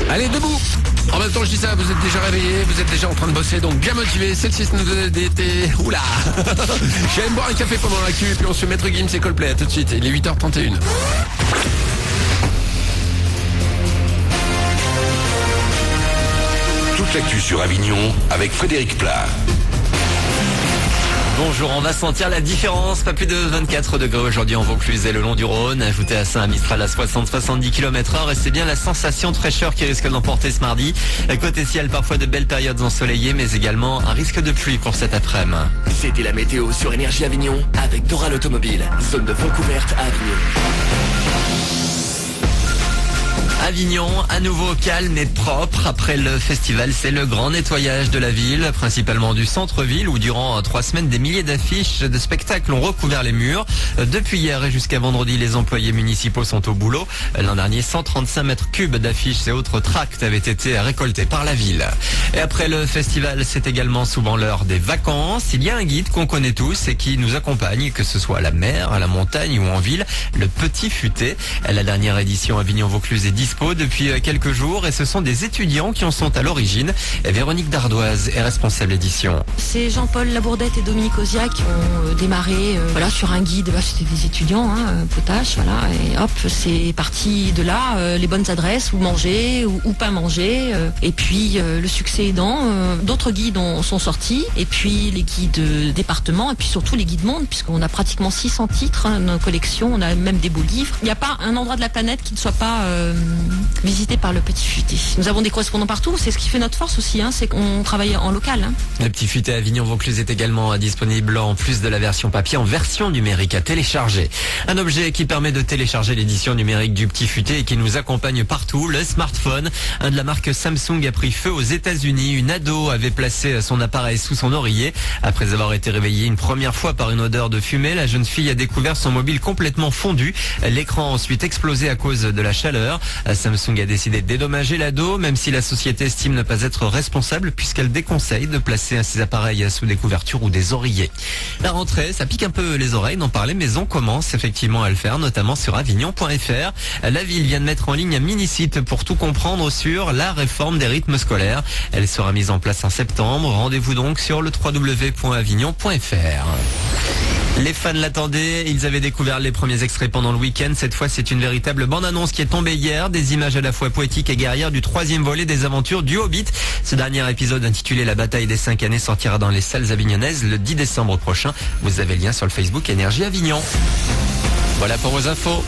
Allez, debout. En même temps, je dis ça, vous êtes déjà réveillés, vous êtes déjà en train de bosser, donc bien motivé. C'est le 6 d'été. Oula. Je vais me boire un café pendant la queue, puis on se fait Maître Gims et Coldplay. À tout de suite. Il est 8h31. Toute l'actu sur Avignon avec Frédéric Plat. Bonjour, on va sentir la différence. Pas plus de 24 degrés aujourd'hui en Vaucluse et le long du Rhône. Ajoutez à ça un Mistral à 60-70 km/h et c'est bien la sensation de fraîcheur qui risque de l'emporter ce mardi. Côté ciel, parfois de belles périodes ensoleillées, mais également un risque de pluie pour cet après-midi. C'était la météo sur Énergie Avignon avec Doral Automobile. Zone de vente ouverte à Avignon. Avignon, à nouveau calme et propre. Après le festival, c'est le grand nettoyage de la ville, principalement du centre-ville, où durant 3 semaines, des milliers d'affiches de spectacles ont recouvert les murs. Depuis hier et jusqu'à vendredi, les employés municipaux sont au boulot. L'an dernier, 135 mètres cubes d'affiches et autres tracts avaient été récoltés par la ville. Et après le festival, c'est également souvent l'heure des vacances. Il y a un guide qu'on connaît tous et qui nous accompagne, que ce soit à la mer, à la montagne ou en ville, le Petit Futé. La dernière édition Avignon-Vaucluse est dispo depuis quelques jours et ce sont des étudiants qui en sont à l'origine. Véronique Dardoise est responsable édition. C'est Jean-Paul Labourdette et Dominique Ozia qui ont démarré sur un guide. C'était des étudiants, potache, voilà, et hop, c'est parti de là, les bonnes adresses, où manger, ou pas manger. Et puis le succès aidant, d'autres guides sont sortis, et puis les guides départements, et puis surtout les guides monde, puisqu'on a pratiquement 600 titres dans nos collections, on a même des beaux livres. Il n'y a pas un endroit de la planète qui ne soit pas visité par le Petit Futé. Nous avons des correspondants partout, c'est ce qui fait notre force aussi, c'est qu'on travaille en local. Le Petit Futé Avignon-Vaucluse est également disponible en plus de la version papier, en version numérique à télécharger. Un objet qui permet de télécharger l'édition numérique du Petit Futé et qui nous accompagne partout, le smartphone. Un de la marque Samsung a pris feu aux États-Unis. Une ado avait placé son appareil sous son oreiller. Après avoir été réveillée une première fois par une odeur de fumée, la jeune fille a découvert son mobile complètement fondu. L'écran a ensuite explosé à cause de la chaleur. Samsung a décidé de dédommager l'ado, même si la société estime ne pas être responsable puisqu'elle déconseille de placer ses appareils sous des couvertures ou des oreillers. La rentrée, ça pique un peu les oreilles d'en parler, mais on commence effectivement à le faire, notamment sur avignon.fr. La ville vient de mettre en ligne un mini-site pour tout comprendre sur la réforme des rythmes scolaires. Elle sera mise en place en septembre. Rendez-vous donc sur le www.avignon.fr. Les fans l'attendaient, ils avaient découvert les premiers extraits pendant le week-end. Cette fois, c'est une véritable bande-annonce qui est tombée hier. Des images à la fois poétiques et guerrières du 3e volet des aventures du Hobbit. Ce dernier épisode intitulé La bataille des 5 années sortira dans les salles avignonnaises le 10 décembre prochain. Vous avez le lien sur le Facebook Énergie Avignon. Voilà pour vos infos.